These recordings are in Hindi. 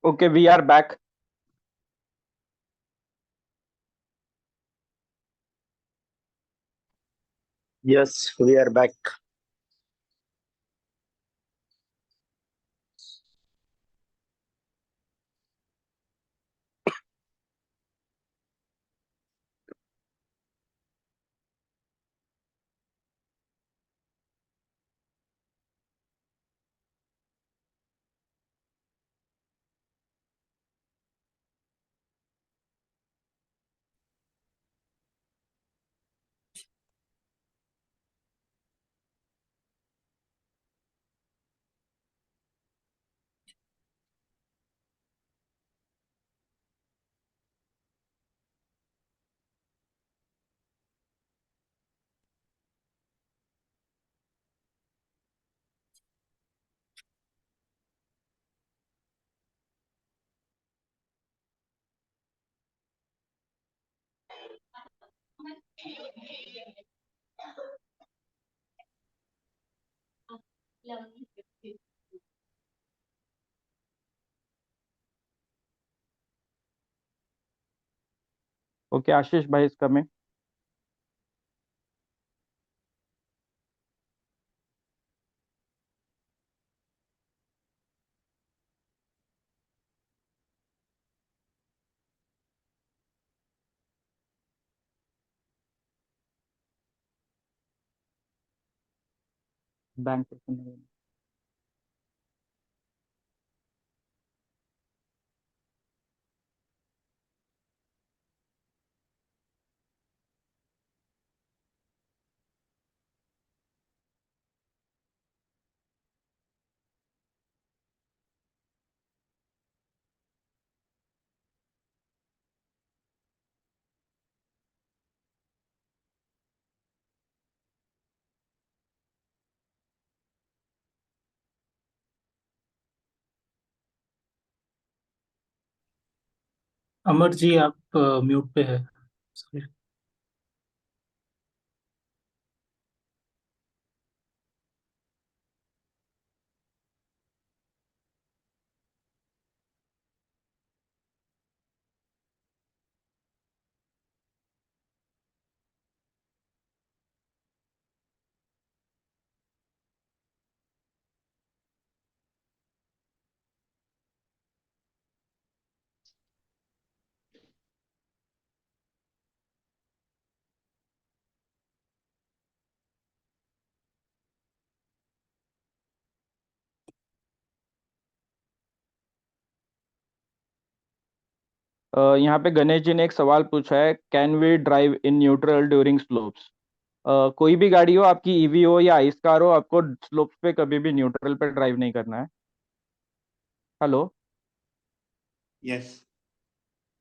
Okay, we are back. Yes, we are back. Okay, Ashish bhai is coming. Bank person. Amar ji आप म्यूट पे है। Sorry. यहाँ पे गणेश जी ने एक सवाल पूछा है, can we drive in neutral during slopes? कोई भी गाड़ी हो, आपकी ईवी हो या आइस कार हो, आपको स्लोप्स पे कभी भी न्यूट्रल पे ड्राइव नहीं करना है। हेलो। यस।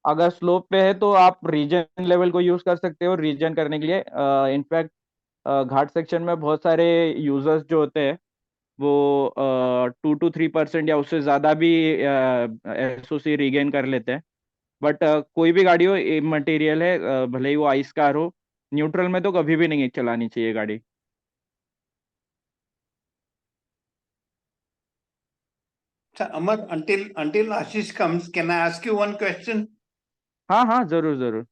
अगर स्लोप पे है तो आप रीजन लेवल को यूज कर सकते हो रीजन करने के लिए। इनफैक्ट घाट सेक्शन में बहुत सारे यूजर्स जो होते हैं वो 2 to 3% या उससे ज़्यादा भी एसओसी रीगेन कर लेते हैं। बट कोई भी गाड़ी हो, मटेरियल है, भले ही वो आइस कार हो, न्यूट्रल में तो कभी भी नहीं चलानी चाहिए गाड़ी। So, Amar, until Ashish comes, can I ask you one question? हाँ हाँ, जरूर जरूर।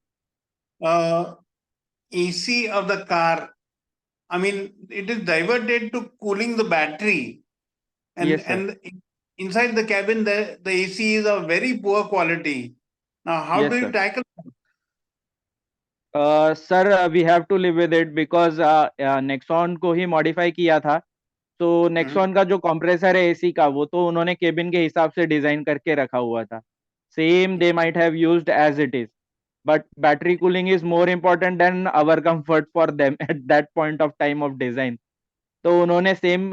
AC of the car, I mean, it is diverted to cooling the battery, Yes, sir. and inside the cabin, the AC is of very poor quality. Now, how Yes, do you sir. tackle? Sir, we have to live with it because Nexon को ही मॉडिफाई किया था। तो नेक्सॉन का जो कंप्रेसर है एसी का, वो तो उन्होंने केबिन के हिसाब से डिजाइन करके रखा हुआ था। Same they might have used as it is, but battery cooling is more important than our comfort for them at that point of time of design. तो उन्होंने सेम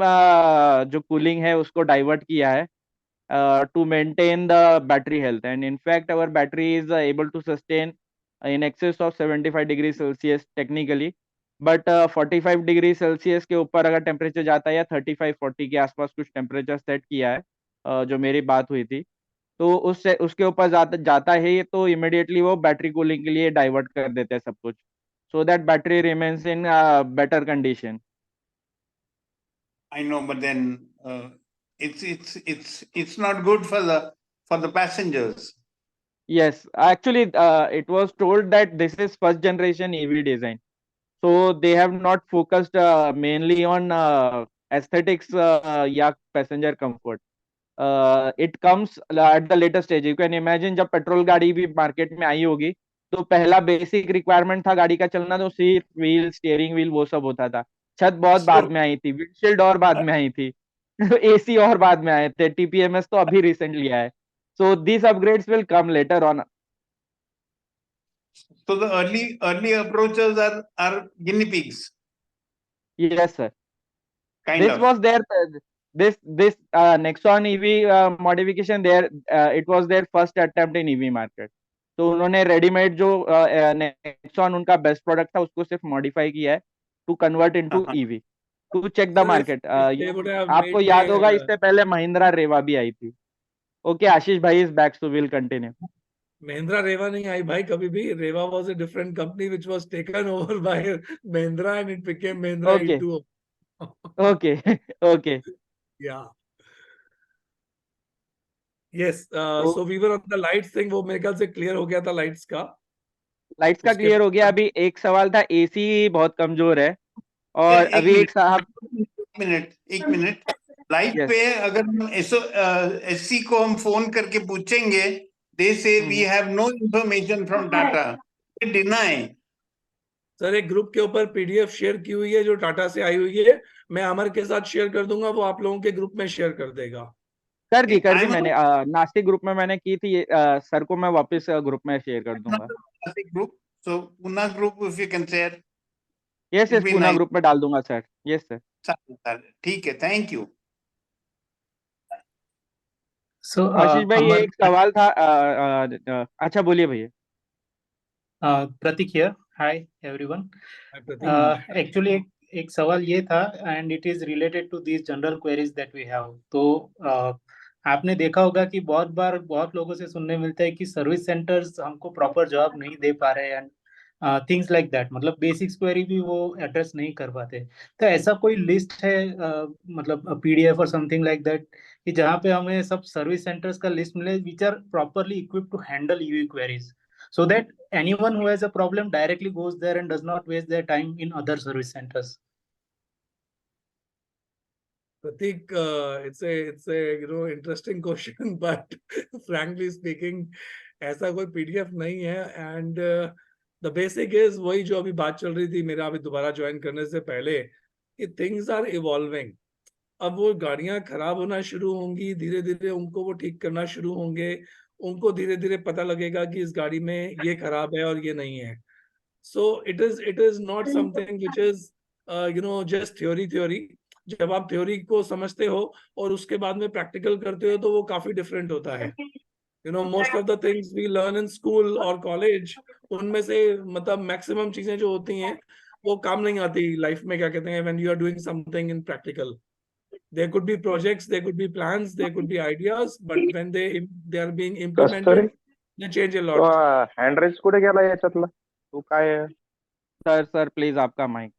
जो कूलिंग है उसको डाइवर्ट किया है to maintain the battery health. And in fact, our battery is able to sustain in excess of 75 degree Celsius technically. But 45 degree Celsius के ऊपर अगर टेम्परेचर जाता है या 35-40 के आसपास कुछ टेम्परेचर सेट किया है, जो मेरी बात हुई थी, तो उससे उसके ऊपर जाता जाता है ये, तो इमिडिएटली वो बैटरी कूलिंग के लिए डाइवर्ट कर देते हैं सब कुछ, so that battery remains in better condition. I know, but then it's not good for the for the passengers. Yes, actually, it was told that this is first generation EV design. So they have not focused mainly on aesthetics या passenger comfort. It comes at the later stage. You can imagine जब पेट्रोल गाड़ी भी मार्केट में आई होगी तो पहला बेसिक रिक्वायरमेंट था गाड़ी का चलना, तो सीट व्हील स्टीयरिंग व्हील वो सब होता था. छत बहुत So, बाद में आई थी, विंडशील्ड और बाद में आई थी, एसी और बाद में आए थे, टीपीएमएस तो अभी रिसेंटली आया है. So these upgrades will come later on. so the early approaches are guinea pigs, Yes, sir. kind This of. was their this Nexon EV modification there. It was their first attempt in EV market. तो उन्होंने रेडीमेड जो नेक्सॉन उनका बेस्ट प्रोडक्ट था उसको सिर्फ मॉडिफाई किया है to convert into Uh-huh. EV to check the Sir, market. if they would have आपको made याद होगा the इससे पहले महिंद्रा रेवा भी आई थी. ओके, आशीष भाई is back, so will continue. Mahindra Reva नहीं आई भाई कभी भी. Reva was a different company which was taken over by Mahindra and it became Mahindra Okay. E2. Okay okay. Yeah. Yes. So we were on the lights thing. वो मेरे ख्याल से clear हो गया था lights का. लाइट्स का उसके क्लियर हो गया. अभी एक सवाल था, एसी बहुत कमजोर है और एक अभी एक साहब एक मिनट लाइव Yes. पे अगर हम एससी को हम फोन करके पूछेंगे, they say we have no information from Tata, they deny. Sir एक ग्रुप के ऊपर पीडीएफ शेयर की हुई है जो टाटा से आई हुई है. मैं अमर के साथ शेयर कर दूंगा, वो आप लोगों के ग्रुप में शेयर कर देगा. कर दी I'm मैंने नास्तिक ग्रुप में मैंने की थी. सर को मैं वापस ग्रुप में शेयर कर दूंगा. Group, so Pune group if you can share. Yes yes, Pune group में डाल दूंगा सर. Yes sir. ठीक है, थैंक यू. So, आशीष भाई ये Amar, एक सवाल था. अच्छा बोलिए भैया. Pratik here. Hi everyone. Prateek, Actually एक सवाल ये था and it is related to these general queries that we have. तो आपने देखा होगा कि बहुत बार बहुत लोगों से सुनने मिलता है कि सर्विस सेंटर्स हमको प्रॉपर जवाब नहीं दे पा रहे हैं, थिंग्स लाइक दैट. मतलब बेसिक्स क्वेरी भी वो एड्रेस नहीं कर पाते. तो ऐसा कोई लिस्ट है, मतलब पीडीएफ और समथिंग लाइक दैट, कि जहाँ पे हमें सब सर्विस सेंटर्स का लिस्ट मिले which are properly equipped to handle EV queries, so that anyone who has a problem directly goes there and does not waste their time in other service centers? Pratik, it's a interesting question, but frankly speaking, ऐसा कोई पीडीएफ नहीं है. And the basic is वही जो अभी बात चल रही थी मेरा अभी दोबारा ज्वाइन करने से पहले, कि things are evolving. अब वो गाड़ियां खराब होना शुरू होंगी, धीरे धीरे उनको वो ठीक करना शुरू होंगे, उनको धीरे धीरे पता लगेगा कि इस गाड़ी में ये खराब है और ये नहीं है. So it is not something which is just theory. जब आप थ्योरी को समझते हो और उसके बाद में प्रैक्टिकल करते हो तो वो काफी डिफरेंट होता है. Most of the things we learn in school और कॉलेज, उनमें से मतलब मैक्सिमम चीजें जो होती हैं वो काम नहीं आती लाइफ में. क्या कहते हैं, when you are doing something in practical, there could be projects, there could be plans, there could be ideas, but when they are being implemented, they change a lot. Hand raise कुठे गेला याच्यातला? तू काय सर प्लीज आपका mike.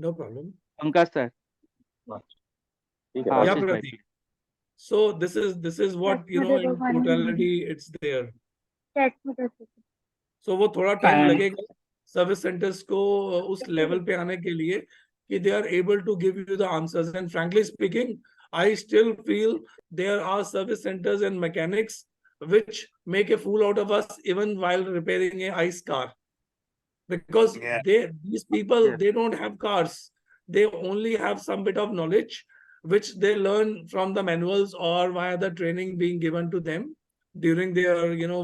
No problem. Pankaj sir. ठीक हाँ, आहे. Yeah, आशीष भाई. Pratik. So this is what in totality it's there. So वो थोड़ा टाइम And- लगेगा सर्विस सेंटर्स को उस लेवल पे आने के लिए कि they are able to give you the answers. And frankly speaking, I still feel there are service centers and mechanics which make a fool out of us even while repairing a ice car, because Yeah. these people, Yes. they don't have cars. They only have some bit of knowledge which they learn from the manuals or via the training being given to them during their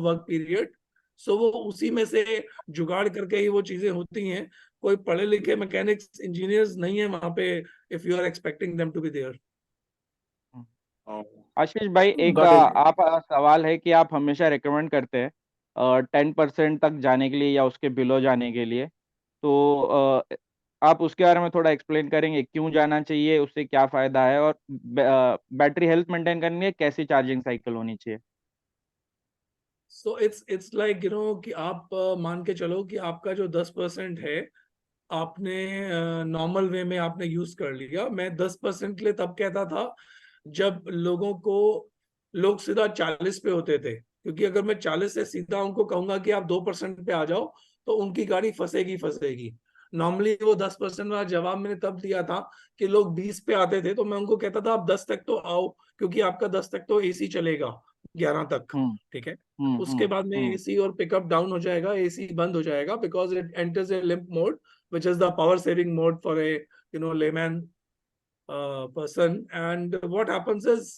work period. So वो उसी में से जुगाड़ करके ही वो चीजें होती हैं. कोई पढ़े लिखे मैकेनिक्स इंजीनियर्स नहीं है वहां पे if you are expecting them to be there. आशीष भाई एक Got it. आप सवाल है कि आप हमेशा रिकमेंड करते हैं 10% तक जाने के लिए या उसके बिलो जाने के लिए. तो आप उसके बारे में थोड़ा एक्सप्लेन करेंगे क्यों जाना चाहिए, उससे क्या फायदा है, और बैटरी हेल्थ मेंटेन करने के लिए कैसी चार्जिंग साइकिल होनी चाहिए. So it's like कि आप मान के चलो कि आपका जो 10% है आपने नॉर्मल वे में आपने यूज कर लिया. मैं 10% के लिए तब कहता था जब लोगों को लोग सीधा 40 पे होते थे, क्योंकि अगर मैं 40 से सीधा उनको कहूंगा कि आप 2% पे आ जाओ तो उनकी गाड़ी फंसेगी। नॉर्मली वो 10% वाला जवाब मैंने तब दिया था कि लोग 20 पे आते थे, तो मैं उनको कहता था आप 10 तक तो आओ, क्योंकि आपका 10 तक तो एसी चलेगा, 11 तक, ठीक है। उसके बाद में एसी और पिकअप डाउन हो जाएगा, एसी बंद हो जाएगा, because it enters A limp mode which is the power saving mode for a layman person. And what happens is,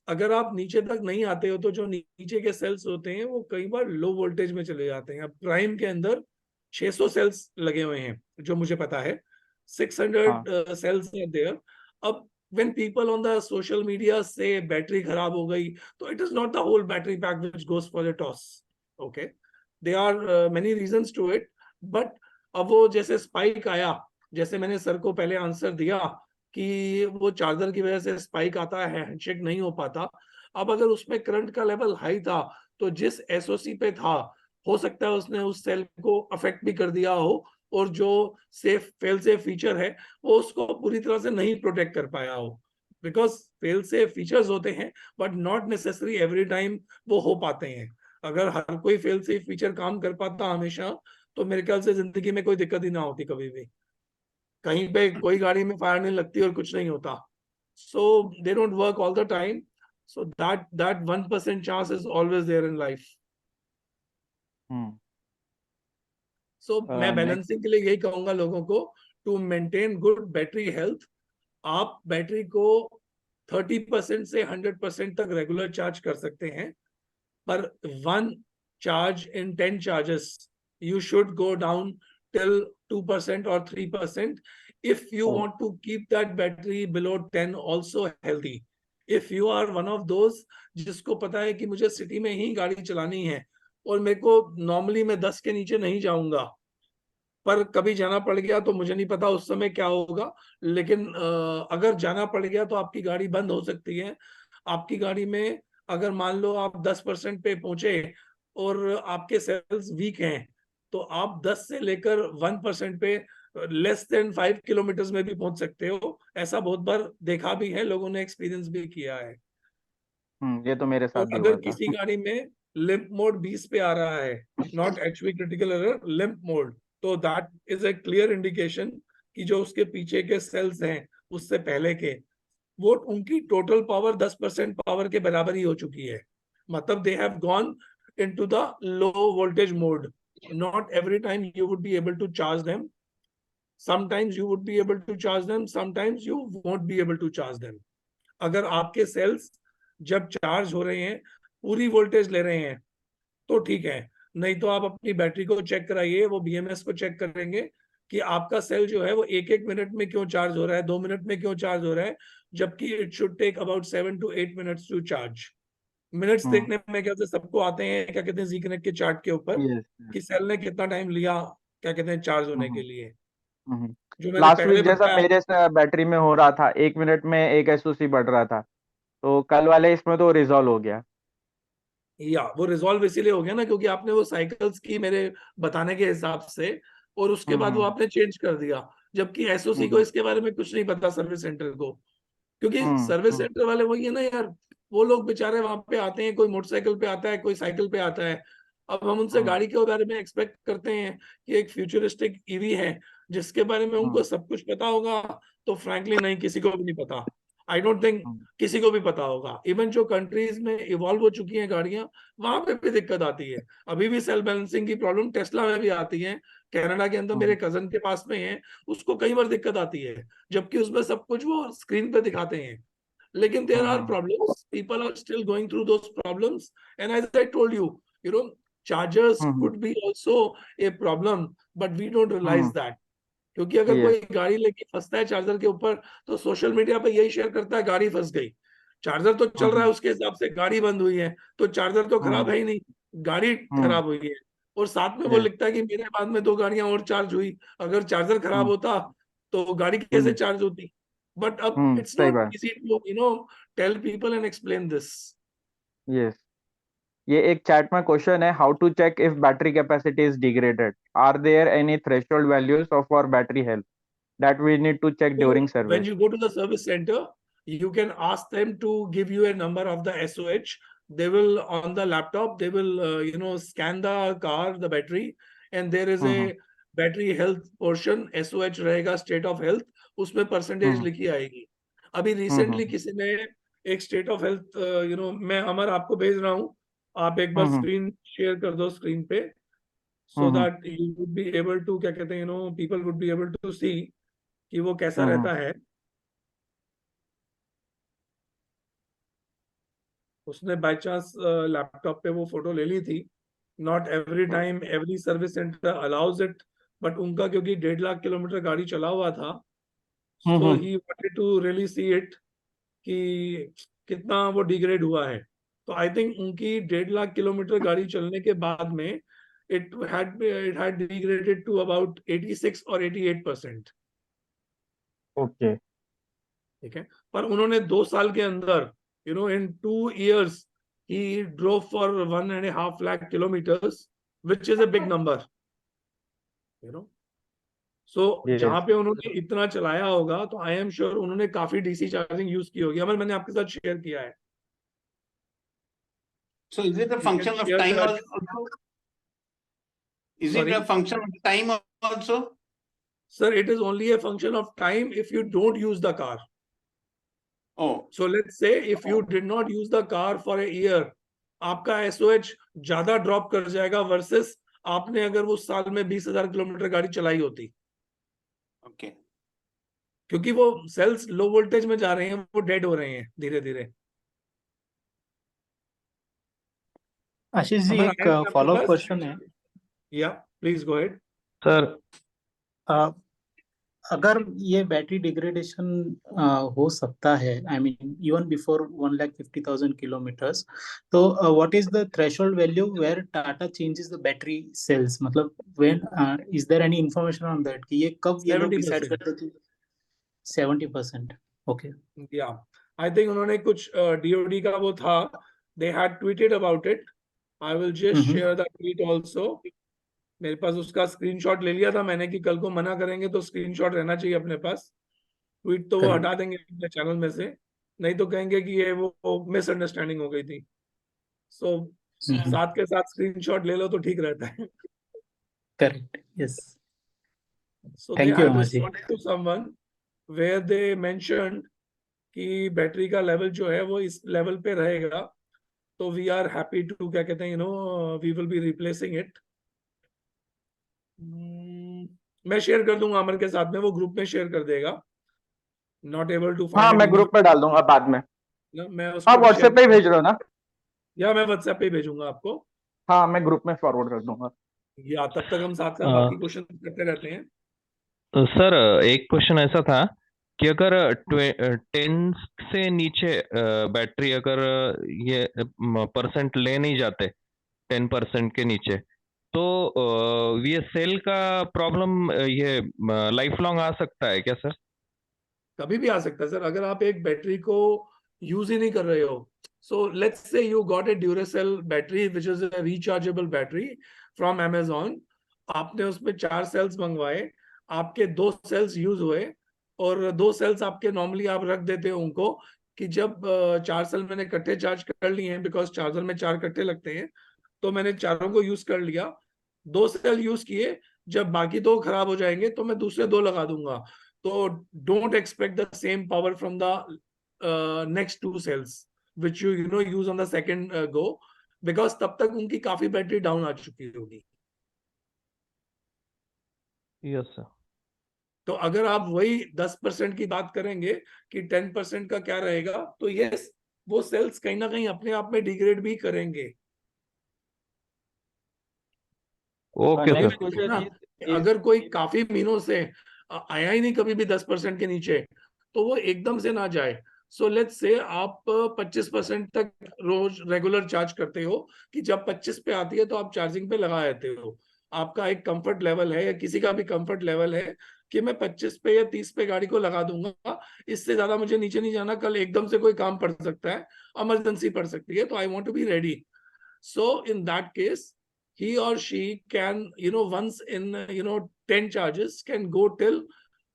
अगर आप नीचे तक नहीं आते हो तो जो नीचे के सेल्स होते हैं वो कई बार लो वोल्टेज में चले जाते हैं। अब प्राइम के अंदर 600 सेल्स लगे हुए हैं जो मुझे पता है, 600 सेल्स आर देयर। अब when people on the social media say battery खराब हो गई, तो it is not the whole battery pack which goes for the toss, okay? There are many reasons to it, but अब वो जैसे स्पाइक आया, जैसे मैंने सर को पहले आंसर दिया कि वो चार्जर की वजह से स्पाइक आता है, हैंडशेक नहीं हो पाता। अब अगर उसमें करंट का लेवल हाई था तो जिस एसओसी पे था, हो सकता है उसने उस सेल को अफेक्ट भी कर दिया हो, और जो सेफ फेल सेफ फीचर है वो उसको पूरी तरह से नहीं प्रोटेक्ट कर पाया हो। बिकॉज फेल सेफ फीचर्स होते हैं but not necessary every time वो हो पाते हैं। अगर हर कोई फेल सेफ फीचर काम कर पाता हमेशा, तो मेरे ख्याल से जिंदगी में कोई दिक्कत ही ना होती कभी भी। कहीं पे कोई गाड़ी में फायर नहीं लगती और कुछ नहीं होता। So they don't work all the time, so that 1% chance is always there in life. So मैं नेक्स्ट बैलेंसिंग के लिए यही कहूंगा लोगों को, to maintain good battery health, आप बैटरी को 30% से 100% तक रेगुलर चार्ज कर सकते हैं, पर 1 charge in 10 charges you should go down till 2% or 3% if you want to keep that battery below 10 also healthy. If you are one of those जिसको पता है कि मुझे सिटी में ही गाड़ी चलानी है और मेरे को नॉर्मली मैं 10 के नीचे नहीं जाऊंगा, पर कभी जाना पड़ गया तो मुझे नहीं पता उस समय क्या होगा, लेकिन अगर जाना पड़ गया तो आपकी गाड़ी बंद हो सकती है। आपकी गाड़ी में अगर मान लो आप 10% पे पहुंचे और आपके सेल्स वीक हैं, तो आप 10 से लेकर 1% पे लेस देन 5 किलोमीटर में भी पहुंच सकते हो। ऐसा बहुत बार देखा भी है, लोगों ने एक्सपीरियंस भी किया है। ये तो मेरे साथ और भी हुआ अगर था। किसी गाड़ी में लिम्प मोड 20 पे आ रहा है, not HV critical error, limp mode, तो that is a clear indication कि जो उसके पीछे के सेल्स हैं उससे पहले के, वो उनकी टोटल पावर 10% पावर के बराबर ही हो चुकी है। मतलब they have gone into the low voltage mode. Not every time you would be able to charge them, sometimes you would be able to charge them, sometimes you won't be able to charge them. अगर आपके सेल्स जब चार्ज हो रहे हैं पूरी वोल्टेज ले रहे हैं तो ठीक है, नहीं तो आप अपनी बैटरी को चेक कराइए, वो बीएमएस को चेक करेंगे कि आपका सेल जो है वो 1-1 मिनट में क्यों चार्ज हो रहा है, 2 मिनट में क्यों चार्ज हो रहा है, जबकि it should take about 7 to 8 minutes to charge. Minutes देखने में क्या सबको आते हैं, क्या कहते हैं, जी कनेक्ट के चार्ट के ऊपर कि सेल ने कितना टाइम लिया, क्या कहते हैं, चार्ज होने के लिए। जो मैंने लास्ट पहले वीक जैसा बताया, मेरे से बैटरी में हो रहा था, 1 मिनट में 1 एसओसी बढ़ रहा था, तो कल वाले इसमें तो रिजॉल्व हो गया। या वो रिजॉल्व इसीलिए हो गया ना क्योंकि आपने वो साइकिल्स की मेरे बताने के हिसाब से, और उसके बाद वो आपने चेंज कर दिया, जबकि एसओसी को इसके बारे में कुछ नहीं पता, सर्विस सेंटर को। क्योंकि सर्विस सेंटर वाले वही है ना यार, वो लोग बेचारे वहां पे आते हैं, कोई मोटरसाइकिल पे आता है, कोई साइकिल पे आता है। अब हम उनसे गाड़ी के बारे में एक्सपेक्ट करते हैं कि एक फ्यूचरिस्टिक ईवी है जिसके बारे में उनको सब कुछ पता होगा, तो फ्रैंकली नहीं, किसी को भी नहीं पता। आई डोंट थिंक किसी को भी पता होगा। इवन जो कंट्रीज में इवॉल्व हो चुकी हैं गाड़ियां, वहां पे भी दिक्कत आती है। अभी भी सेल्फ बैलेंसिंग की प्रॉब्लम टेस्ला में भी आती है। कनाडा के अंदर मेरे कजन के पास में है, उसको कई बार दिक्कत आती है, जबकि उसमें सब कुछ वो स्क्रीन पे दिखाते हैं। लेकिन there are problems, people are still going through those problems, and as I told you no chargers could be also a problem, but we don't realise that. क्योंकि अगर कोई गाड़ी लेके फंसता है चार्जर के ऊपर, तो सोशल मीडिया पे यही शेयर करता है, गाड़ी फंस गई। चार्जर तो चल रहा है उसके हिसाब से, गाड़ी बंद हुई है, तो चार्जर तो खराब है ही नहीं, गाड़ी खराब हुई है। और साथ में वो लिखता है कि मेरे बाद में 2 गाड़ियां और चार्ज हुई। अगर चार्जर खराब होता तो गाड़ी कैसे चार्ज होती? बट अब इट्स सही नॉट बात। Easy to tell people and explain this. Yes, ये एक चैट में क्वेश्चन है, how to check if battery capacity is degraded, are there any threshold values of our battery health that we need to check during When service? you go to the service center, you can ask them to give you a number of the SOH. They will, on the laptop, they will scan the car, the battery, and there is a battery health portion, SOH रहेगा, state of health, उसमें percentage लिखी आएगी. अभी recently किसी ने एक state of health, मैं अमर आपको भेज रहा हूँ, आप एक बार screen share कर दो screen पे, so that you would be able to, क्या कहते हैं, people would be able to see कि वो कैसा रहता है. उसने बाय चांस लैपटॉप पे वो फोटो ले ली थी. Not every time every service centre allows it, but उनका क्योंकि 1.5 लाख किलोमीटर गाड़ी चला हुआ था, so he wanted to really see it कि कितना वो डिग्रेड हुआ है. तो आई थिंक उनकी 1.5 लाख किलोमीटर गाड़ी चलने के बाद में it had degraded to about 86 और 88%. ओके, ठीक है, पर उन्होंने 2 साल के अंदर, in 2 years, he drove for 1.5 lakh kilometers, which is a big number. So जहां पे उन्होंने इतना चलाया होगा, तो आई एम श्योर उन्होंने काफी डीसी चार्जिंग यूज की होगी. अमर, मैंने आपके साथ शेयर किया है. So is it a function of time also? Is it a function of time also? Sir, it is only a function of time if you don't use the car. Oh, so let's say if you did not use the car for a year, आपका SOH ज्यादा ड्रॉप कर जाएगा वर्सेस आपने अगर वो साल में 20,000 किलोमीटर गाड़ी चलाई होती. okay. क्योंकि वो सेल्स लो वोल्टेज में जा रहे हैं, वो डेड हो रहे हैं धीरे धीरे. आशीष जी, एक फॉलोअप क्वेश्चन है. या प्लीज गो अहेड सर. अगर ये बैटरी डिग्रेडेशन हो सकता है, I mean even before 1,50,000 kilometres, तो what is the threshold value where Tata changes the battery cells? मतलब when is there any information on that कि ये कब ये लोग डिसाइड करते हैं? 70%. ओके, या आई थिंक उन्होंने कुछ DOD का वो था, they had tweeted about it. I will just share the tweet also. मेरे पास उसका स्क्रीनशॉट ले लिया था मैंने कि कल को मना करेंगे तो स्क्रीनशॉट रहना चाहिए अपने पास. ट्वीट तो वो हटा देंगे अपने चैनल में से, नहीं तो कहेंगे कि ये वो मिसअंडरस्टैंडिंग हो गई थी. सो साथ के साथ स्क्रीनशॉट ले लो तो ठीक रहता है. Correct, yes. So they had responded to someone where they mentioned कि बैटरी का लेवल जो है वो इस लेवल पे रहेगा, तो वी आर हैप्पी टू, क्या कहते हैं, we will be replacing it. मैं शेयर कर दूंगा अमर के साथ में, वो ग्रुप में शेयर कर देगा. Not able to find. हाँ, मैं ग्रुप में डाल दूंगा बाद में. मैं हाँ, व्हाट्सएप पे ही भेज रहे हो ना? या मैं व्हाट्सएप पे भेजूंगा आपको. हाँ, मैं ग्रुप में फॉरवर्ड कर दूंगा. या तब तक हम साथ साथ बाकी क्वेश्चन करते रहते हैं. सर, एक क्वेश्चन ऐसा था कि अगर 10 से नीचे बैटरी अगर ये परसेंट ले नहीं जाते, 10% के नीचे, तो ये सेल का प्रॉब्लम ये लाइफ लॉन्ग आ सकता है क्या सर? कभी भी आ सकता है सर, अगर आप एक बैटरी को यूज ही नहीं कर रहे हो. So let's say you got a Duracell battery which is a rechargeable battery from Amazon. आपने उसमें 4 सेल्स मंगवाए, आपके 2 सेल्स यूज हुए, और 2 सेल्स आपके नॉर्मली आप रख देते हो उनको कि जब 4 सेल मैंने इकट्ठे चार्ज कर लिए हैं, बिकॉज चार्जर में 4 इकट्ठे लगते हैं, तो मैंने चारों को यूज कर लिया. 2 सेल यूज किए, जब बाकी 2 खराब हो जाएंगे तो मैं दूसरे 2 लगा दूंगा. तो don't expect the same power from the next 2 cells which you use on the second go, because तब तक उनकी काफी बैटरी डाउन आ चुकी होगी. Yes sir. तो अगर आप वही 10% की बात करेंगे कि 10% का क्या रहेगा, तो यस, वो सेल्स कहीं ना कहीं अपने आप में डिग्रेड भी करेंगे. Okay sir. अगर कोई काफी महीनों से आया ही नहीं कभी भी 10% के नीचे, तो वो एकदम से ना जाए. सो लेट्स से आप 25% तक रोज रेगुलर चार्ज करते हो कि जब 25 पे आती है तो आप चार्जिंग पे लगा देते हो. आपका एक कंफर्ट लेवल है, या किसी का भी कंफर्ट लेवल है कि मैं 25 पे या 30 पे गाड़ी को लगा दूंगा, इससे ज्यादा मुझे नीचे नहीं जाना. कल एकदम से कोई काम पड़ सकता है, इमरजेंसी पड़ सकती है, तो I want to be ready. So in that case he or she can, once in 10 charges can go till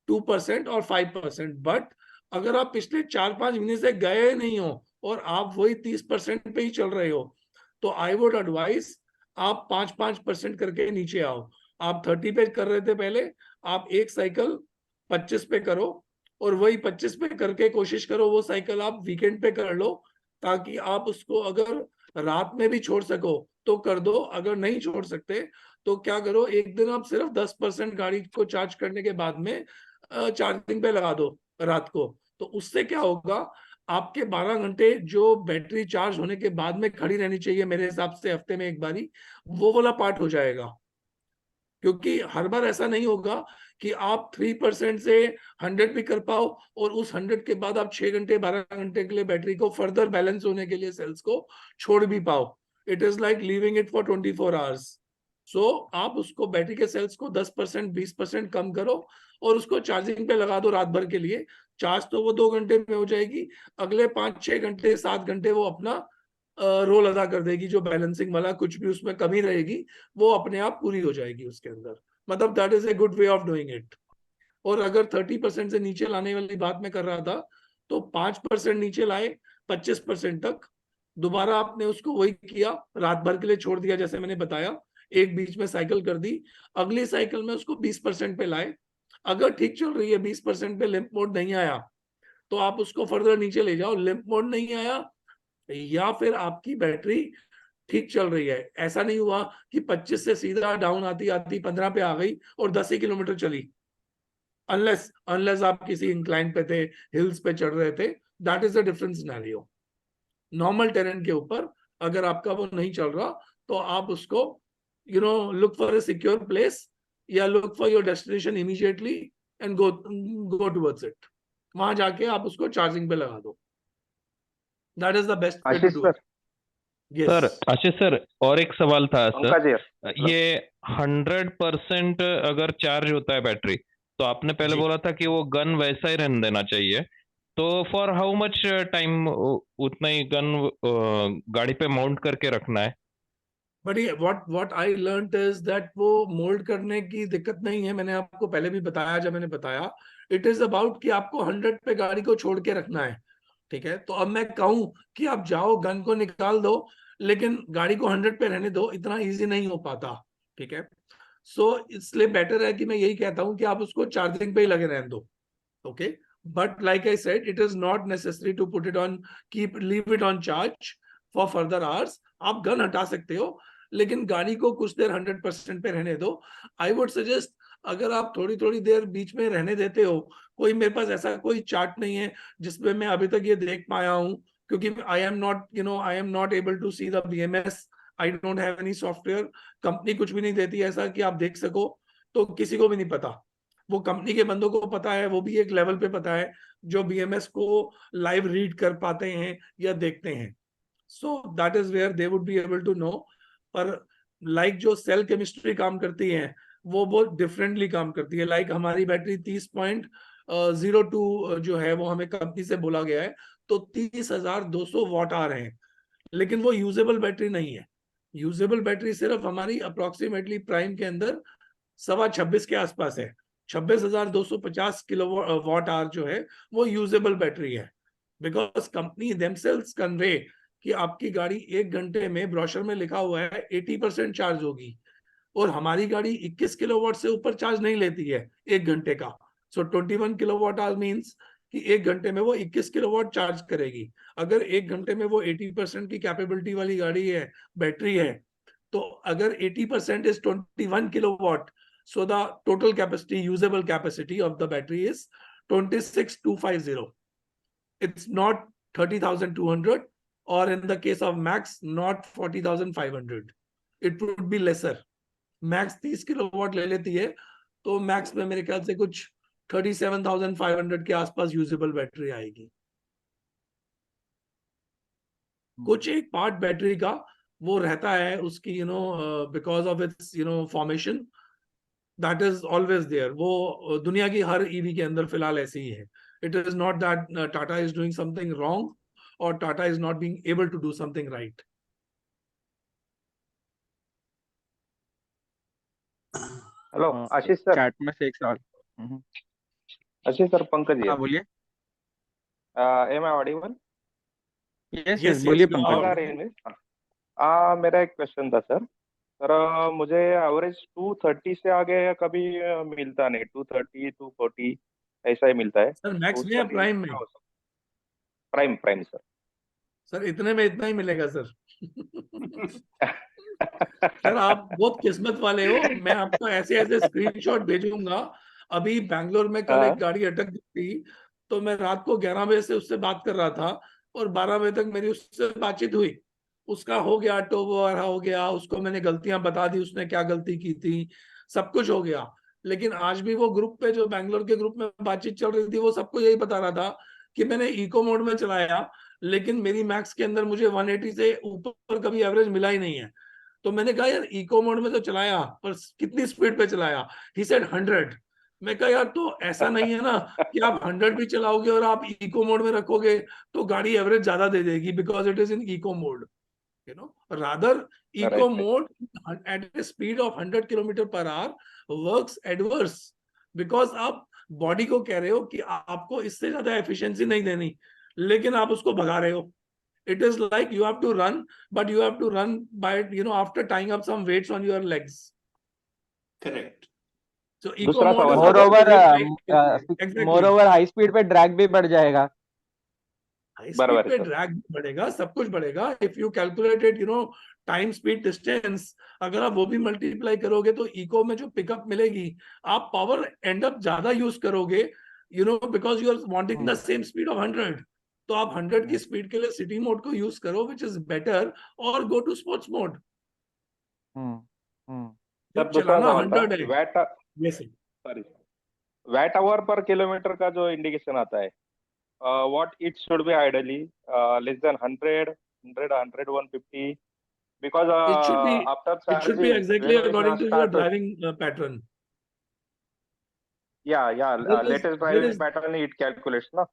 2% or 5%, but अगर आप पिछले 4-5 महीने से गए नहीं हो और आप वही 30% पे ही चल रहे हो, तो आई वुड एडवाइस आप 5-5% करके नीचे आओ। आप 30 पे कर रहे थे पहले, आप एक साइकिल 25 पे करो और वही 25 पे करके कोशिश करो वो साइकिल आप वीकेंड पे कर लो, ताकि आप उसको अगर रात में भी छोड़ सको तो कर दो, अगर नहीं छोड़ सकते तो क्या करो, एक दिन आप सिर्फ 10% गाड़ी को चार्ज करने के बाद में चार्जिंग पे लगा दो रात को। तो उससे क्या होगा, आपके 12 घंटे जो बैटरी चार्ज होने के बाद में खड़ी रहनी चाहिए मेरे हिसाब से हफ्ते में एक बारी, वो वाला पार्ट हो जाएगा। क्योंकि हर बार ऐसा नहीं होगा कि आप 3% से 100 भी कर पाओ और उस 100 के बाद आप 6 घंटे 12 घंटे के लिए बैटरी को फर्दर बैलेंस होने के लिए सेल्स को छोड़ भी पाओ। It is like leaving it for 24 hours. So आप उसको बैटरी के सेल्स को 10% 20% कम करो और उसको चार्जिंग पे लगा दो रात भर के लिए। चार्ज तो वो 2 घंटे में हो जाएगी, अगले 5-6 घंटे 7 घंटे वो अपना रोल अदा कर देगी, जो बैलेंसिंग वाला कुछ भी उसमें कमी रहेगी वो अपने आप पूरी हो जाएगी उसके अंदर। मतलब that is a good way of doing it. और अगर 30% से नीचे लाने वाली बात मैं कर रहा था, तो 5% नीचे लाए 25% तक, दोबारा आपने उसको वही किया, रात भर के लिए छोड़ दिया जैसे मैंने बताया, एक बीच में साइकिल कर दी, अगली साइकिल में उसको 20% पे लाए। अगर ठीक चल रही है 20% पे, लिम्प मोड नहीं आया, तो आप उसको फर्दर नीचे ले जाओ। लिम्प मोड नहीं आया या फिर आपकी बैटरी ठीक चल रही है, ऐसा नहीं हुआ कि 25 से सीधा डाउन आती आती 15 पे आ गई और 10 ही किलोमीटर चली, अनलेस आप किसी इंक्लाइन पे थे, हिल्स पे चढ़ रहे थे, that is a different scenario. Normal terrain के ऊपर अगर आपका वो नहीं चल रहा, तो आप उसको look for a secure place या look for your destination immediately and go towards it. वहां जाके आप उसको चार्जिंग पे लगा दो। That is the best way to Ashish do sir, it. Sir Ashish sir, और एक सवाल था सर। पंकज यार, ये 100% अगर चार्ज होता है बैटरी, तो आपने पहले जी। बोला था कि वो गन वैसा ही रहने देना चाहिए, तो फॉर हाउ मच टाइम उतना ही गन गाड़ी पे माउंट करके रखना है? बट ये what I learned is that वो मोल्ड करने की दिक्कत नहीं है, मैंने आपको पहले भी बताया जब मैंने बताया, इट इज अबाउट कि आपको 100 पे गाड़ी को छोड़ के रखना है। ठीक है, तो अब मैं कहूं कि आप जाओ गन को निकाल दो लेकिन गाड़ी को 100 पे रहने दो, इतना इजी नहीं हो पाता। ठीक है, सो इसलिए बेटर है कि मैं यही कहता हूं कि आप उसको चार्जिंग पे ही लगे रहने दो। okay, but like I said, it is not necessary to put it on, leave it on charge for further hours। आप गन हटा सकते हो लेकिन गाड़ी को कुछ देर 100% पे रहने दो। आई वुड सजेस्ट, अगर आप थोड़ी थोड़ी देर बीच में रहने देते हो, कोई मेरे पास ऐसा कोई चार्ट नहीं है जिसमें मैं अभी तक ये देख पाया हूँ, क्योंकि I am not able to see the BMS, I don't have any software, company कुछ भी नहीं देती ऐसा कि आप देख सको, तो किसी को भी नहीं पता। वो कंपनी के बंदों को पता है, वो भी एक लेवल पे पता है जो BMS को लाइव रीड कर पाते हैं या देखते हैं। So that is where they would be able to know. पर लाइक जो सेल केमिस्ट्री काम करती है वो बहुत डिफरेंटली काम करती है। लाइक हमारी बैटरी 30.02 जो है वो हमें कंपनी से बोला गया है, तो 30,200 वॉट आवर है, लेकिन वो यूजेबल बैटरी नहीं है। यूजेबल बैटरी सिर्फ हमारी अप्रोक्सीमेटली प्राइम के अंदर 26.25 के आसपास है। 26,250 किलो वॉट आवर जो है वो यूजेबल बैटरी है, बिकॉज कंपनी देमसेल्व्स कन्वे कि आपकी गाड़ी 1 घंटे में, ब्रोशर में लिखा हुआ है 80% चार्ज होगी, और हमारी गाड़ी 21 किलोवाट से ऊपर चार्ज नहीं लेती है 1 घंटे का। सो 21 किलोवाट आवर मीन्स कि 1 घंटे में वो 21 किलोवाट चार्ज करेगी। अगर 1 घंटे में वो 80% की कैपेबिलिटी वाली गाड़ी है, बैटरी है, तो अगर 80% is 21 kilowatt, so the total capacity, usable capacity of the battery is 26,250. It's not 30,200, or in the case of Max, not 40,500. It would be lesser. Max 30 kilowatt ले लेती है, तो Max में मेरे ख्याल से कुछ 37,500 के आसपास यूजेबल बैटरी आएगी। कुछ एक पार्ट बैटरी का वो रहता है उसकी, because of its formation, that is always there. वो दुनिया की हर ईवी के अंदर फिलहाल ऐसे ही है। It is not that Tata is doing something wrong और Tata is not being able to do something right. Hello Ashish sir. Chat में से एक सवाल। आशीष सर, पंकज हाँ यार, बोलिए। Am I audible? Yes Yes, बोलिए yes, you आवाज पंकज आ are. जी। रही है मेरी? मेरा एक क्वेश्चन था सर। सर मुझे एवरेज 230 से आगे कभी मिलता नहीं, 230 240 ऐसा ही मिलता है, सर तो मैक्स में उसका या रीजन प्राइम क्या में? हो सकता है? Prime prime sir. सर इतने में इतना ही मिलेगा सर। सर आप बहुत किस्मत वाले हो, मैं आपको ऐसे ऐसे स्क्रीनशॉट भेजूंगा। अभी बैंगलोर में कल एक हाँ, गाड़ी अटक गई थी, तो मैं रात को 11 बजे से उससे बात कर रहा था और 12 बजे तक मेरी उससे बातचीत हुई। उसका हो गया, टोवर हो गया, उसको मैंने गलतियां बता दी, उसने क्या गलती की थी, सब कुछ हो गया। लेकिन आज भी वो ग्रुप पे, जो बैंगलोर के ग्रुप में बातचीत चल रही थी, वो सबको यही बता रहा था कि मैंने इको मोड में चलाया, लेकिन मेरी मैक्स के अंदर मुझे 180 से ऊपर कभी एवरेज मिला ही नहीं है। तो मैंने कहा यार इको मोड में तो चलाया, पर कितनी स्पीड पे चलाया? He said 100। मैं कहा यार तो ऐसा नहीं है ना कि आप 100 भी चलाओगे और आप इको मोड में रखोगे तो गाड़ी एवरेज ज्यादा दे देगी, because it is in eco mode, you know, rather eco right right. mode at a speed of 100 kilometre per hour works adverse, because आप बॉडी को कह रहे हो कि आपको इससे ज्यादा एफिशिएंसी नहीं देनी, लेकिन आप उसको भगा रहे हो। it is like you have to run, but you have to run by, you know, after tying up some weights on your legs. Correct. So eco दूसरा mode सवाल is more sir. about to over get like more exactly over high speed पे ड्रैग भी बढ़ जाएगा। हाई स्पीड बराबर है पे सर। ड्रैग बढ़ेगा, सब कुछ बढ़ेगा। If you calculated, you know, time speed distance, अगर आप वो भी मल्टीप्लाई करोगे तो इको में जो पिकअप मिलेगी, आप पावर एंड अप ज्यादा यूज करोगे, you know, because you are wanting the same speed of 100। तो आप 100 की स्पीड के लिए सिटी मोड को यूज करो, विच इज बेटर, और go to sports mode. Sir जब दूसरा चलाना सवाल था, 100 है। Wait, yes sorry, watt hour per kilometre का जो इंडिकेशन आता है, what it should be ideally, less than 100, 100, 100, 150, because it should be after it should be charging exactly when we according to your started, driving pattern. yeah, latest there driving is pattern it calculates ना।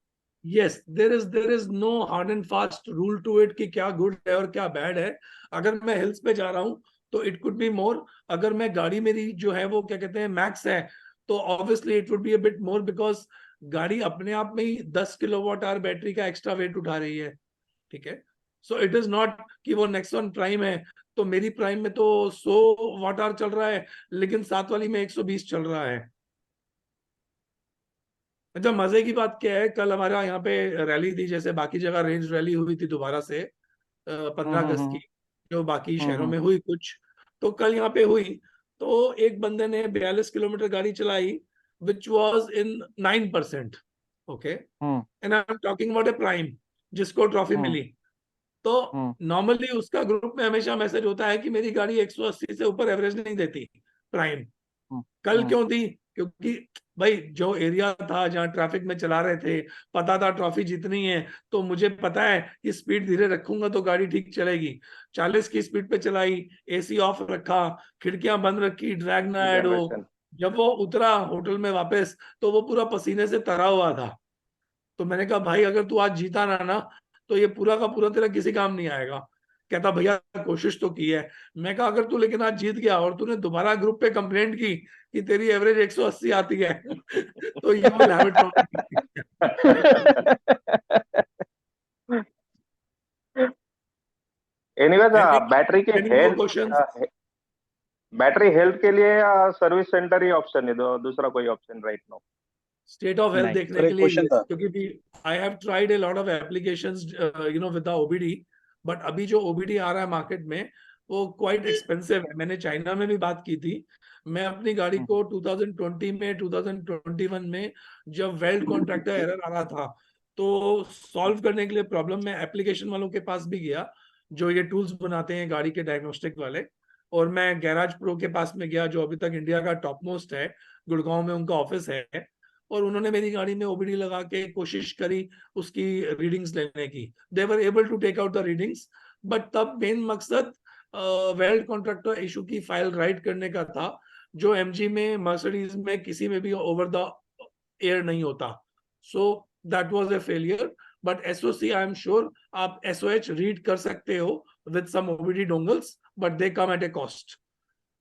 yes, there is no hard and fast rule to it कि क्या गुड है और क्या बैड है। अगर मैं हिल्स पे जा रहा हूँ तो इट कुड बी मोर, अगर मैं गाड़ी मेरी जो है वो क्या कहते हैं मैक्स है, तो obviously it would be a bit more, because गाड़ी अपने आप में ही 10 किलोवाट आवर बैटरी का एक्स्ट्रा वेट उठा रही है। ठीक है, सो इट इज नॉट कि वो नेक्सॉन प्राइम है तो मेरी प्राइम में तो 100 वाट आवर चल रहा है, लेकिन साथ वाली में 120 चल रहा है। अच्छा, मजे की बात क्या है, कल हमारे यहाँ पे रैली थी, जैसे बाकी जगह रेंज रैली हुई थी दोबारा से 15 अगस्त की, जो बाकी शहरों में हुई कुछ, तो कल यहाँ पे हुई। तो एक बंदे ने 42 किलोमीटर गाड़ी चलाई, which was in 9%। Okay, and I am talking about A prime, जिसको ट्रॉफी मिली। तो नॉर्मली उसका ग्रुप में हमेशा मैसेज होता है कि मेरी गाड़ी 180 से ऊपर एवरेज नहीं देती प्राइम। कल क्यों थी? क्योंकि भाई जो एरिया था जहां ट्रैफिक में चला रहे थे, पता था ट्रॉफी जीतनी है, तो मुझे पता है कि स्पीड धीरे रखूंगा तो गाड़ी ठीक चलेगी। 40 की स्पीड पे चलाई, एसी ऑफ रखा, खिड़कियां बंद रखी, ड्रैग ना ऐड हो। जनरेशन। जब वो उतरा होटल में वापस, तो वो पूरा पसीने से तरा हुआ था। तो मैंने कहा भाई अगर तू आज जीता ना तो ये पूरा का पूरा तेरा किसी काम नहीं आएगा। कहता भैया कोशिश तो की है। मैं कहा अगर तू लेकिन आज जीत गया और तूने दोबारा ग्रुप पे कंप्लेंट की कि तेरी एवरेज 180 आती है तो you will have it anyways, battery के any more health, questions? Battery health के लिए सर्विस सेंटर ही ऑप्शन है, दूसरा कोई option right now? State of health नहीं देखने सर के एक लिए क्वेश्चन yes, था। क्योंकि I have tried a lot of applications, you know, with the OBD, but अभी जो ओबीडी आ रहा है मार्केट में वो क्वाइट एक्सपेंसिव है। मैंने चाइना में भी बात की थी। मैं अपनी गाड़ी को 2020 में, 2021 में, जब वेल्ड कॉन्ट्रैक्टर एरर आ रहा था, तो सॉल्व करने के लिए प्रॉब्लम में एप्लीकेशन वालों के पास भी गया, जो ये टूल्स बनाते हैं गाड़ी के डायग्नोस्टिक वाले। और मैं गैराज प्रो के पास में गया, जो अभी तक इंडिया का टॉप मोस्ट है, गुड़गांव में उनका ऑफिस है। और उन्होंने मेरी गाड़ी में ओबीडी लगा के कोशिश करी उसकी रीडिंग्स लेने की। They were able to take out the readings, but तब मेन मकसद वेल्ड कॉन्ट्रैक्टर इशू की फाइल राइट करने का था, जो एमजी में, मर्सिडीज में, किसी में भी ओवर द एयर नहीं होता। So that was a failure. But SOC I am sure आप एसओएच रीड कर सकते हो with some OBD dongles, but they come at a cost.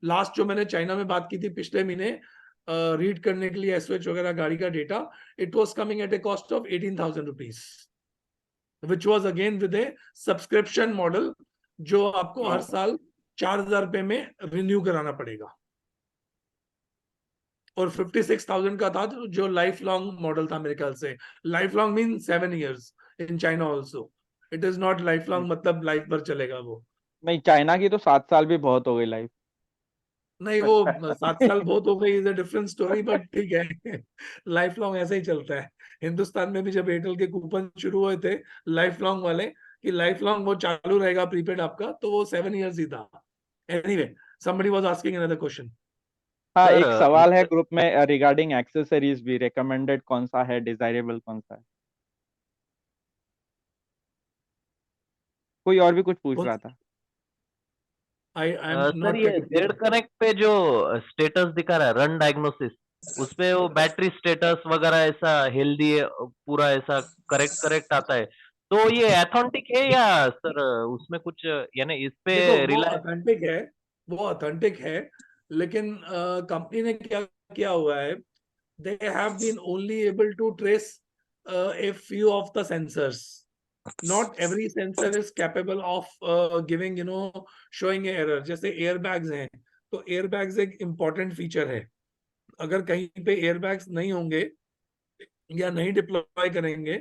Last जो मैंने चाइना में बात की थी पिछले महीने, रीड करने के लिए एसओएच वगैरह गाड़ी का data, it was coming at a cost of 18,000 rupees, which was again with A subscription model, जो आपको हर साल 4,000 रुपए में रिन्यू कराना पड़ेगा। और 56,000 का था जो लाइफ लॉन्ग मॉडल था मेरे ख्याल से। Life long mean 7 years in China also, it is not life long मतलब लाइफ भर चलेगा वो। नहीं, चाइना की तो 7 साल भी बहुत हो गई लाइफ। नहीं, वो 7 साल बहुत हो गई is a different story, but ठीक है लाइफ लॉन्ग ऐसे ही चलता है। हिंदुस्तान में भी जब एयरटेल के कूपन शुरू हुए थे लाइफ लॉन्ग वाले, कि लाइफ लॉन्ग वो चालू रहेगा प्रीपेड आपका, तो वो 7 years ही था। Anyway, somebody was asking another question. हाँ, सर एक सवाल है ग्रुप में रिगार्डिंग एक्सेसरीज भी, रिकमेंडेड कौन सा है, डिजायरेबल कौन सा है? कोई और भी कुछ पूछ रहा था? I am सर not ये getting जेड कनेक्ट पे जो स्टेटस दिखा रहा है रन डायग्नोसिस, उसपे वो बैटरी स्टेटस वगैरह ऐसा हेल्दी पूरा ऐसा करेक्ट आता है, तो ये ऑथेंटिक है या सर उसमें कुछ यानी इस पे देखो, वो रिलाय? ऑथेंटिक है, वो ऑथेंटिक है, लेकिन कंपनी ने क्या किया हुआ है, they have been only able to trace a few of the sensors. Not every sensor is capable of giving, showing a error. जैसे एयरबैग्स हैं, तो एयरबैग्स एक important feature है। अगर कहीं पे एयरबैग्स नहीं होंगे या नहीं डिप्लॉय करेंगे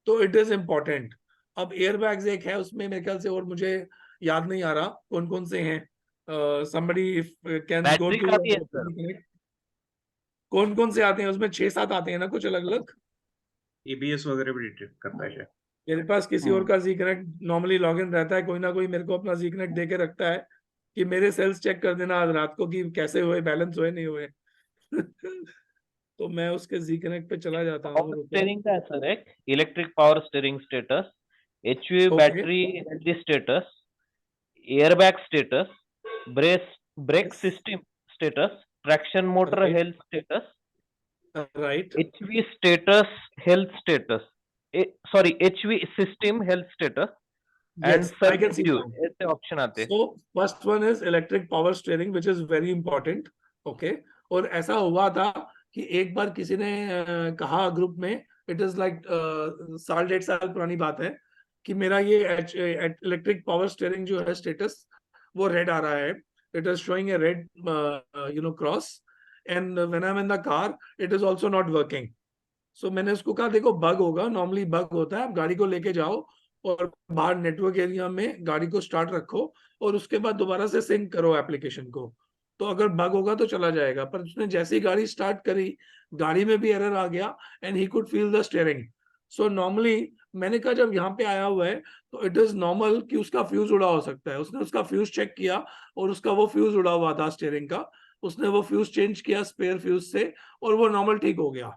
तो इट इज इम्पोर्टेंट। अब एयरबैग्स एक है उसमें मेरे ख्याल से, और मुझे याद नहीं आ रहा कौन कौन से हैं। somebody if can go battery to का भी है सर? कौन कौन से आते हैं उसमें? 6-7 आते हैं ना कुछ अलग अलग। एबीएस वगैरह भी डिटेक्ट करता है शायद। मेरे पास किसी और का जी कनेक्ट नॉर्मली लॉगिन रहता है, कोई ना कोई मेरे को अपना जी कनेक्ट दे के रखता है कि मेरे सेल्स चेक कर देना आज रात को कि कैसे हुए, बैलेंस हुए नहीं हुए तो मैं उसके जी कनेक्ट पे चला जाता हूँ। पावर स्टीयरिंग का है सर एक, electric power steering status, HV Okay. Battery healthy status, airbag status, brake Yes. System status, traction motor Right. Health status, Right. HV status health status, sorry, HV system health status and Yes, I can service see due, now. ऐसे ऑप्शन आते हैं। So first one is electric power steering, which is very important. Okay. और ऐसा हुआ था कि एक बार किसी ने कहा ग्रुप में, इट इज लाइक 1.5 साल पुरानी बात है, कि मेरा ये इलेक्ट्रिक पावर स्टीयरिंग जो है स्टेटस वो रेड आ रहा है, it is showing a red cross, and when I am in the car it is also not working. So मैंने उसको कहा देखो बग होगा, नॉर्मली बग होता है, आप गाड़ी को लेके जाओ और बाहर नेटवर्क एरिया में गाड़ी को स्टार्ट रखो और उसके बाद दोबारा से सिंक करो एप्लीकेशन को, तो अगर बग होगा तो चला जाएगा। पर उसने जैसे ही गाड़ी स्टार्ट करी, गाड़ी में भी एरर आ गया and he could feel the steering. So normally मैंने कहा जब यहाँ पे आया हुआ है तो इट इज नॉर्मल कि उसका फ्यूज उड़ा हो सकता है। उसने उसका फ्यूज चेक किया और उसका वो फ्यूज उड़ा हुआ था स्टीयरिंग का, उसने वो फ्यूज चेंज किया स्पेयर फ्यूज से और वो नॉर्मल ठीक हो गया।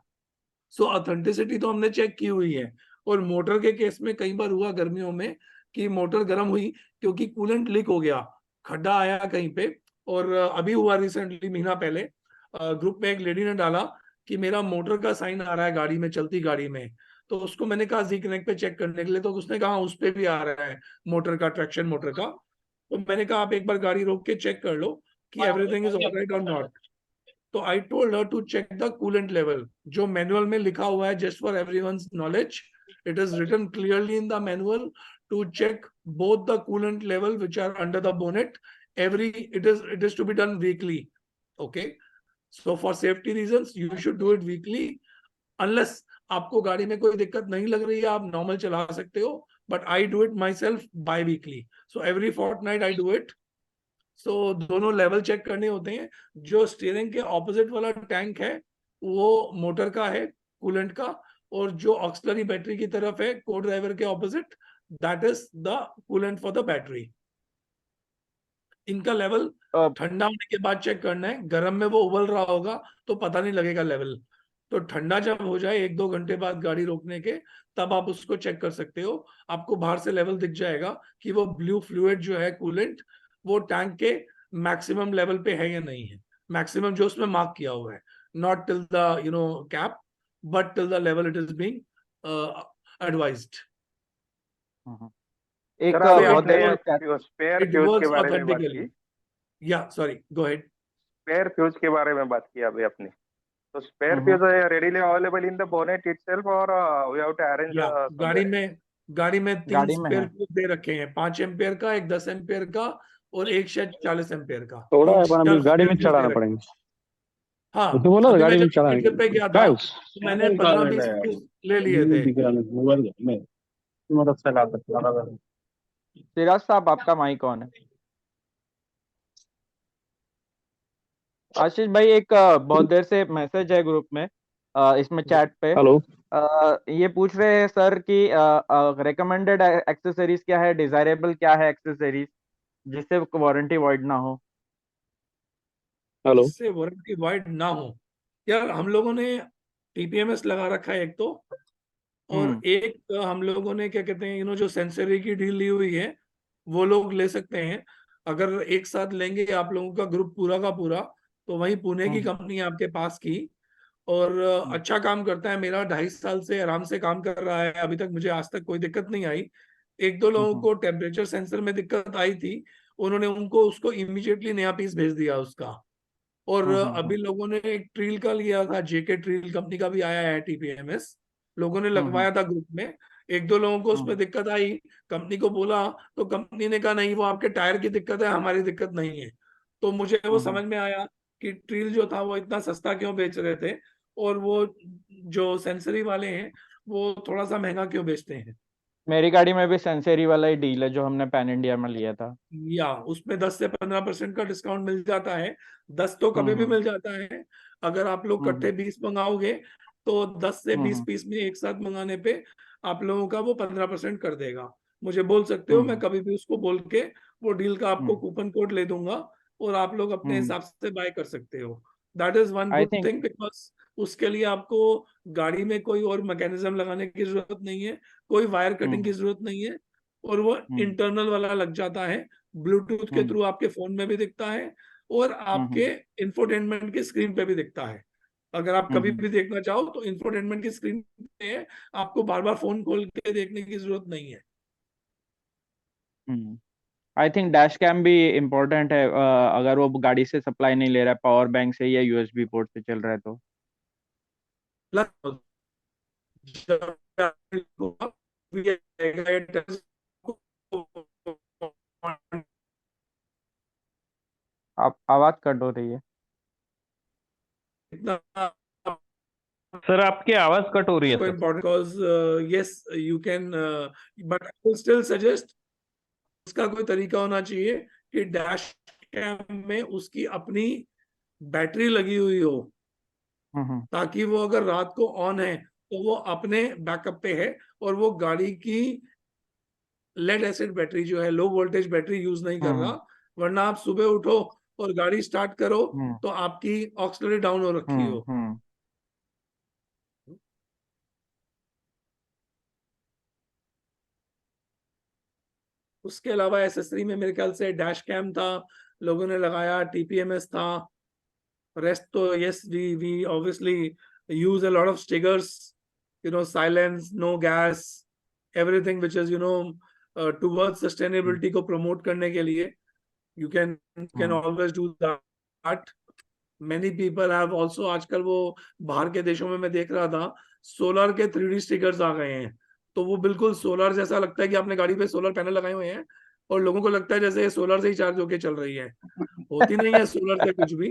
सो ऑथेंटिसिटी तो हमने चेक की हुई है। और मोटर के केस में कई बार हुआ गर्मियों में कि मोटर गर्म हुई क्योंकि कूलेंट लीक हो गया, खड्डा आया कहीं पे। और अभी हुआ रिसेंटली महीना पहले, ग्रुप में एक लेडी ने डाला कि मेरा मोटर का साइन आ रहा है गाड़ी में, चलती गाड़ी में। तो उसको मैंने कहा जी कनेक्ट पे चेक करने के लिए, तो उसने कहा उस पे भी आ रहा है मोटर का, ट्रैक्शन मोटर का। तो मैंने कहा आप एक बार गाड़ी रोक के चेक कर लो कि एवरीथिंग इज ऑलराइट और नॉट। तो I told her to check the coolant level, जो मैनुअल में लिखा हुआ है, just for everyone's knowledge, it is written clearly in the manual to check both the coolant level which are under the bonnet every it is to be done weekly. Okay, so for safety reasons you should do it weekly, unless आपको गाड़ी में कोई दिक्कत नहीं लग रही है, आप नॉर्मल चला सकते हो, but I do it myself biweekly, so every fortnight I do it. So दोनों लेवल चेक करने होते हैं। जो स्टीयरिंग के ऑपोजिट वाला टैंक है वो मोटर का है, कूलेंट का, और जो ऑक्सिलरी बैटरी की तरफ है को ड्राइवर के opposite, that is the coolant for the battery. इनका लेवल ठंडा होने के बाद चेक करना है, गर्म में वो उबल रहा होगा तो पता नहीं लगेगा लेवल। तो ठंडा जब हो जाए 1-2 घंटे बाद गाड़ी रोकने के, तब आप उसको चेक कर सकते हो। आपको बाहर से लेवल दिख जाएगा कि वो ब्लू फ्लूइड जो है कूलेंट, वो टैंक के मैक्सिमम लेवल पे है या नहीं है। मैक्सिमम जो उसमें मार्क किया हुआ है, not till the cap, but till the level it is being advised. एक सर आपने महोदय स्पेयर इट फ्यूज के वर्क्स बारे में बात ऑथेंटिकली। की, या sorry, go ahead. Spare fuse के बारे में बात की अभी आपने। So spare fuse are readily available in the bonnet itself, or we have to arrange या गाड़ी somewhere? में गाड़ी में 3 गाड़ी में स्पेयर है। फ्यूज दे रखे हैं, 5 एम्पियर का, एक 10 एम्पियर का और एक शायद 40 एम्पियर का। थोड़ा है, 3 पर अभी गाड़ी में फ्यूज दे चढ़ाना रखे हैं। पड़ेगा। हाँ, तो बोला था अभी गाड़ी मैं में जब चढ़ाने ट्रिप पे गया क्या था है उस तो मैंने 15-20 फ्यूज ले लिए थे। सिराज साहब, आपका माइक ऑन है। आशीष भाई, एक बहुत देर से मैसेज है ग्रुप में, इसमें चैट पे। हेलो। ये पूछ रहे हैं सर कि रिकमेंडेड एक्सेसरीज क्या है, डिजायरेबल क्या है एक्सेसरीज, जिससे वारंटी वॉइड ना हो। हेलो। जिससे वारंटी वाइड ना हो। यार हम लोगों ने टीपीएमएस लगा रखा है एक तो, और एक हम लोगों ने क्या कहते हैं जो सेंसरी की डील ली हुई है वो लोग ले सकते हैं। अगर एक साथ लेंगे आप लोगों का ग्रुप पूरा का पूरा, तो वही पुणे की कंपनी है आपके पास की, और अच्छा काम करता है। मेरा 2.5 साल से आराम से काम कर रहा है, अभी तक मुझे आज तक कोई दिक्कत नहीं आई। एक दो लोगों को टेम्परेचर सेंसर में दिक्कत आई थी, उन्होंने उनको उसको इमीडिएटली नया पीस भेज दिया उसका। और अभी लोगों ने एक ट्रील का लिया था, जेके ट्रील कंपनी का भी आया है टीपीएमएस, लोगों ने लगवाया था ग्रुप में। एक दो लोगों को उसमें दिक्कत आई, कंपनी को बोला तो कंपनी ने कहा नहीं वो आपके टायर की दिक्कत है, हमारी दिक्कत नहीं है। तो मुझे वो समझ में आया कि ट्रील जो था वो इतना सस्ता क्यों बेच रहे थे, और वो जो सेंसरी वाले हैं वो थोड़ा सा महंगा क्यों बेचते हैं। मेरी गाड़ी में भी सेंसरी वाला ही डील है जो हमने पैन इंडिया में लिया था। या उसमें 10 से 15% का डिस्काउंट मिल जाता है। 10 तो कभी भी मिल जाता है। अगर आप लोग इकट्ठे 20 मंगाओगे तो 10 से 20 पीस में एक साथ मंगाने पे आप लोगों का वो 15% कर देगा। मुझे बोल सकते हो, मैं कभी भी उसको बोल के वो डील का आपको कूपन कोड ले दूंगा और आप लोग अपने हिसाब से बाय कर सकते हो। That is one I good think thing, because उसके लिए आपको गाड़ी में कोई और मैकेनिज्म लगाने की जरूरत नहीं है, कोई वायर कटिंग की जरूरत नहीं है, और वो इंटरनल वाला लग जाता है। ब्लूटूथ के थ्रू आपके फोन में भी दिखता है और आपके इंफोटेनमेंट की स्क्रीन पे भी दिखता है। अगर आप कभी भी देखना चाहो तो इंफोटेनमेंट की स्क्रीन पे है, आपको बार बार फोन खोल के देखने की जरूरत नहीं है। आई थिंक डैश कैम भी इम्पोर्टेंट है, अगर वो गाड़ी से सप्लाई नहीं ले रहा है, पावर बैंक से या यूएसबी पोर्ट से चल रहा है तो। आप आवाज कट हो रही है सर, आपकी आवाज कट हो रही है so sir. important because yes you can but I will still suggest उसका कोई तरीका होना चाहिए कि डैश कैम में उसकी अपनी बैटरी लगी हुई हो, ताकि वो अगर रात को ऑन है तो वो अपने बैकअप पे है और वो गाड़ी की लेड एसिड बैटरी जो है, लो वोल्टेज बैटरी यूज नहीं कर रहा। वरना आप सुबह उठो और गाड़ी स्टार्ट करो तो आपकी ऑक्सीलरी डाउन हो रखी हो। उसके अलावा एसेसरी में मेरे ख्याल से डैश कैम था, लोगों ने लगाया, टीपीएमएस था। रेस्ट तो yes we obviously use a lot of stickers, silence, no gas, everything which is towards sustainability को प्रमोट करने के लिए you can always do that. Many people have also, आजकल वो बाहर के देशों में मैं देख रहा था सोलर के 3D स्टिकर्स आ गए हैं, तो वो बिल्कुल सोलर जैसा लगता है कि आपने गाड़ी पे सोलर पैनल लगाए हुए हैं और लोगों को लगता है जैसे सोलर से ही चार्ज होके चल रही है। होती नहीं है सोलर से कुछ भी,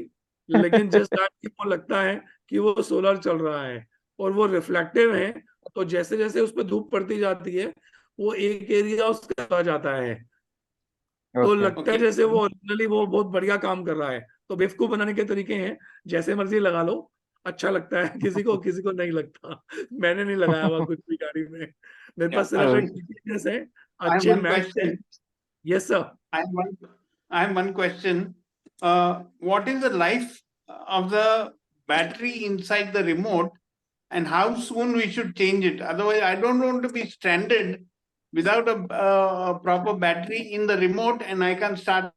लेकिन जिस टाइम को लगता है कि वो सोलर चल रहा है, और वो रिफ्लेक्टिव है, तो जैसे जैसे उस पर धूप पड़ती जाती है वो एक एरिया उसका आ जाता है, तो लगता है जैसे वो ओरिजिनली वो बहुत बढ़िया काम कर रहा है। तो बेवकूफ बनाने के तरीके हैं, जैसे मर्जी लगा लो, अच्छा लगता है किसी को नहीं लगता। मैंने नहीं लगाया हुआ कुछ भी गाड़ी में, मेरे पास सिर्फ एक टीपीएस है, अच्छे मैच है। Yes sir, I have one question. What is the life of the battery inside the remote, and how soon we should change it? Otherwise, I don't want to be stranded without a proper battery in the remote, and I can't start